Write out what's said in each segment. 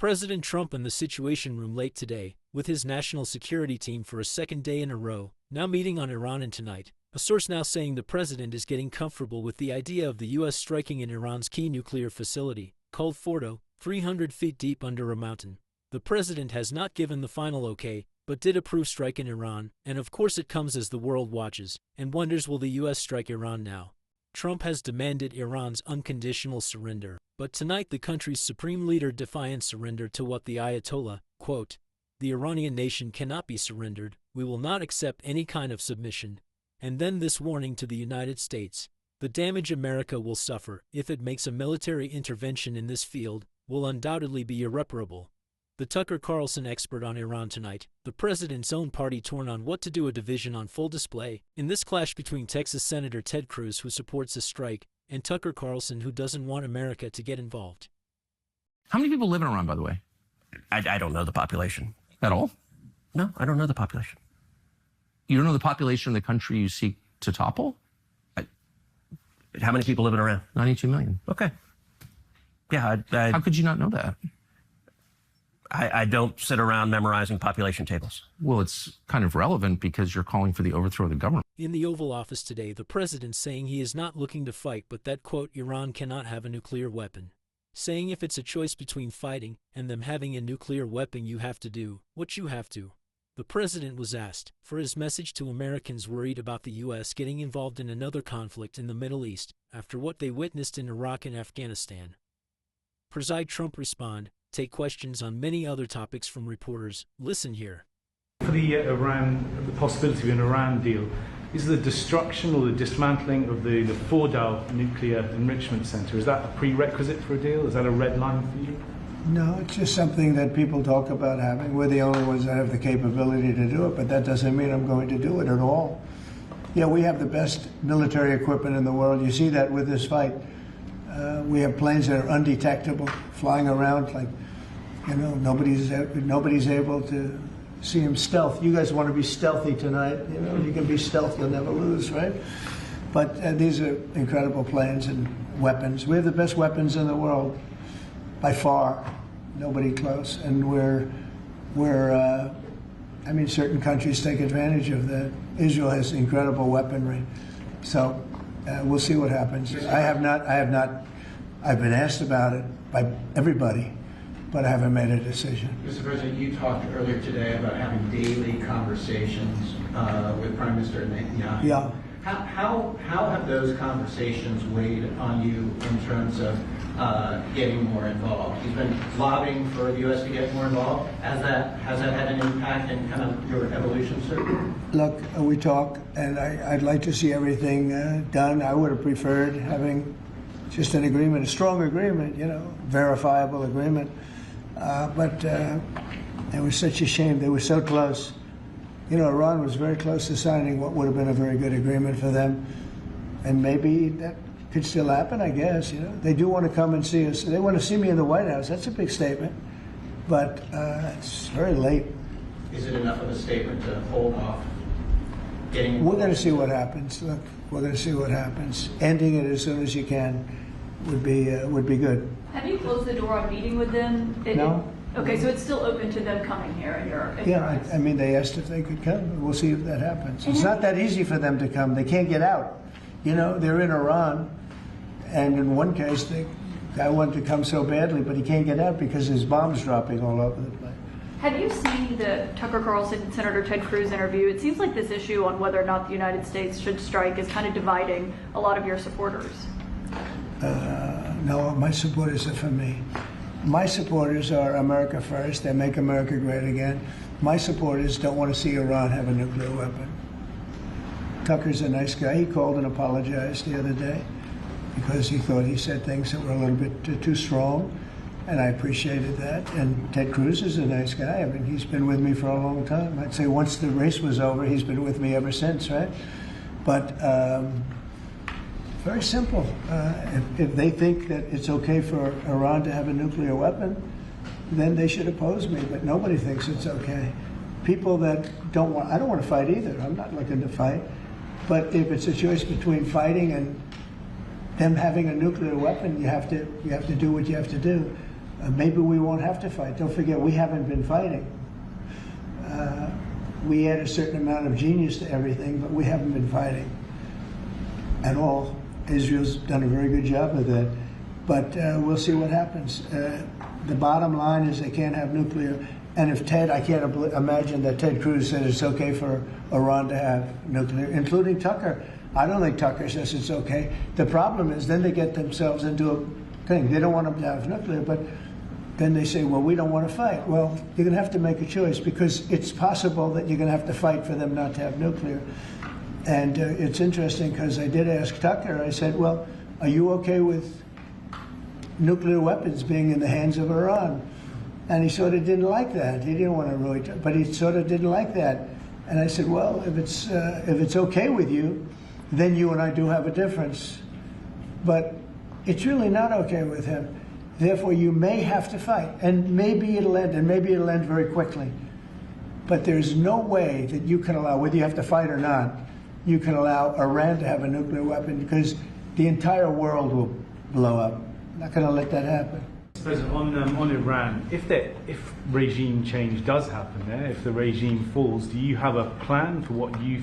President Trump in the Situation Room late today, with his national security team for a second day in a row, now meeting on Iran and tonight. A source now saying the president is getting comfortable with the idea of the U.S. striking in Iran's key nuclear facility, called Fordo, 300 feet deep under a mountain. The president has not given the final okay, but did approve strike in Iran, and of course it comes as the world watches, and wonders will the U.S. strike Iran now. Trump has demanded Iran's unconditional surrender, but tonight the country's supreme leader defiant surrender to what the Ayatollah, quote, "The Iranian nation cannot be surrendered, we will not accept any kind of submission." And then this warning to the United States: the damage America will suffer if it makes a military intervention in this field will undoubtedly be irreparable. The Tucker Carlson expert on Iran tonight, the president's own party torn on what to do, a division on full display in this clash between Texas Senator Ted Cruz, who supports a strike, and Tucker Carlson, who doesn't want America to get involved. How many people live in Iran, by the way? I don't know the population. At all? No, I don't know the population. You don't know the population of the country you seek to topple? How many people live in Iran? 92 million. Okay. Yeah, How could you not know that? I don't sit around memorizing population tables. Well, it's kind of relevant because you're calling for the overthrow of the government. In the Oval Office today, the president saying he is not looking to fight, but that, quote, Iran cannot have a nuclear weapon. Saying if it's a choice between fighting and them having a nuclear weapon, you have to do what you have to. The president was asked for his message to Americans worried about the U.S. getting involved in another conflict in the Middle East after what they witnessed in Iraq and Afghanistan. Preside Trump respond, take questions on many other topics from reporters. Listen here. For the possibility of an Iran deal, is the destruction or the dismantling of the Fordo nuclear enrichment center, is that a prerequisite for a deal? Is that a red line for you? No, it's just something that people talk about having. We're the only ones that have the capability to do it, but that doesn't mean I'm going to do it at all. Yeah, we have the best military equipment in the world. You see that with this fight. We have planes that are undetectable, flying around like, you know, nobody's able to see them stealth. You guys want to be stealthy tonight. You know, you can be stealth, you'll never lose, right? But these are incredible planes and weapons. We have the best weapons in the world, by far. Nobody close. And I mean, certain countries take advantage of that. Israel has incredible weaponry. So we'll see what happens. I've been asked about it by everybody, but I haven't made a decision. Mr. President, you talked earlier today about having daily conversations with Prime Minister Netanyahu. Yeah. How have those conversations weighed on you in terms of getting more involved? He's been lobbying for the U.S. to get more involved. Has that had an impact in kind of your evolution, sir? Look, we talk, and I'd like to see everything done. I would have preferred having just an agreement, a strong agreement, you know, verifiable agreement. But it was such a shame. They were so close. You know, Iran was very close to signing what would have been a very good agreement for them. And maybe that could still happen, I guess. You know, they do want to come and see us. They want to see me in the White House. That's a big statement. But it's very late. Is it enough of a statement to hold off getting? We're going to see what happens. Look, we're going to see what happens. Ending it as soon as you can would be good. Have you closed the door on meeting with them? No. Okay, so it's still open to them coming here in your Yeah, I mean, they asked if they could come. We'll see if that happens. It's not that easy for them to come. They can't get out. You know, they're in Iran, and in one case, the guy wanted to come so badly, but he can't get out because there's bombs dropping all over the place. Have you seen the Tucker Carlson and Senator Ted Cruz interview? It seems like this issue on whether or not the United States should strike is kind of dividing a lot of your supporters. No, my supporters are for me. My supporters are America first. They make America great again. My supporters don't want to see Iran have a nuclear weapon. Tucker's a nice guy. He called and apologized the other day because he thought he said things that were a little bit too strong, and I appreciated that. And Ted Cruz is a nice guy. I mean, he's been with me for a long time. I'd say once the race was over, he's been with me ever since, right? But very simple. If they think that it's okay for Iran to have a nuclear weapon, then they should oppose me. But nobody thinks it's okay. People that don't want, I don't want to fight either. I'm not looking to fight. But if it's a choice between fighting and them having a nuclear weapon, you have to do what you have to do. Maybe we won't have to fight. Don't forget, we haven't been fighting. We add a certain amount of genius to everything, but we haven't been fighting at all. Israel's done a very good job of that. But we'll see what happens. The bottom line is they can't have nuclear. And if I can't imagine that Ted Cruz said it's okay for Iran to have nuclear, including Tucker. I don't think Tucker says it's okay. The problem is then they get themselves into a thing. They don't want them to have nuclear, but then they say, well, we don't want to fight. Well, you're going to have to make a choice because it's possible that you're going to have to fight for them not to have nuclear. And it's interesting because I did ask Tucker, I said, well, are you okay with nuclear weapons being in the hands of Iran? And he sort of didn't like that. He didn't want to really, but he sort of didn't like that. And I said, well, if it's okay with you, then you and I do have a difference. But it's really not okay with him. Therefore, you may have to fight, and maybe it'll end, and maybe it'll end very quickly. But there's no way that you can allow, whether you have to fight or not, you can allow Iran to have a nuclear weapon because the entire world will blow up. I'm not going to let that happen. President, on Iran, if regime change does happen there, if the regime falls, do you have a plan for what you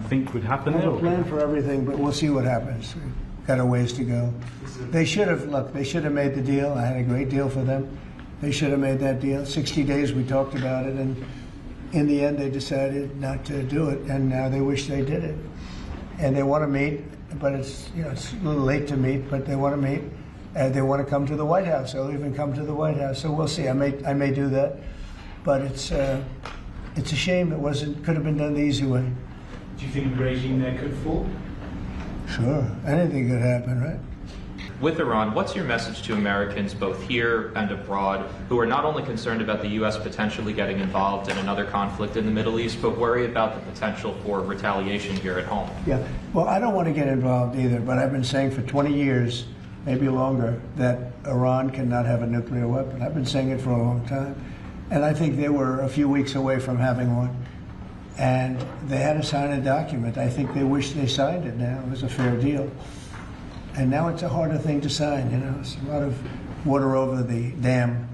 think would happen there? I have a plan for everything, but we'll see what happens. We've got a ways to go. They should have made the deal. I had a great deal for them. They should have made that deal. 60 days we talked about it, and in the end they decided not to do it, and now they wish they did it. And they want to meet, but it's a little late to meet, but they want to meet. They want to come to the White House. They'll even come to the White House. So we'll see. I may do that, but it's a shame it could have been done the easy way. Do you think the regime there could fall? Sure, anything could happen, right? With Iran, what's your message to Americans both here and abroad who are not only concerned about the U.S. potentially getting involved in another conflict in the Middle East, but worry about the potential for retaliation here at home? Yeah, well, I don't want to get involved either, but I've been saying for 20 years, maybe longer, that Iran cannot have a nuclear weapon. I've been saying it for a long time. And I think they were a few weeks away from having one. And they had to sign a document. I think they wish they signed it now. It was a fair deal. And now it's a harder thing to sign, It's a lot of water over the dam.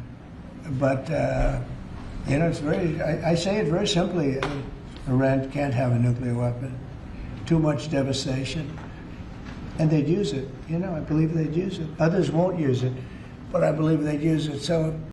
But, it's I say it very simply. Iran can't have a nuclear weapon. Too much devastation. And they'd use it. I believe they'd use it. Others won't use it, but I believe they'd use it. So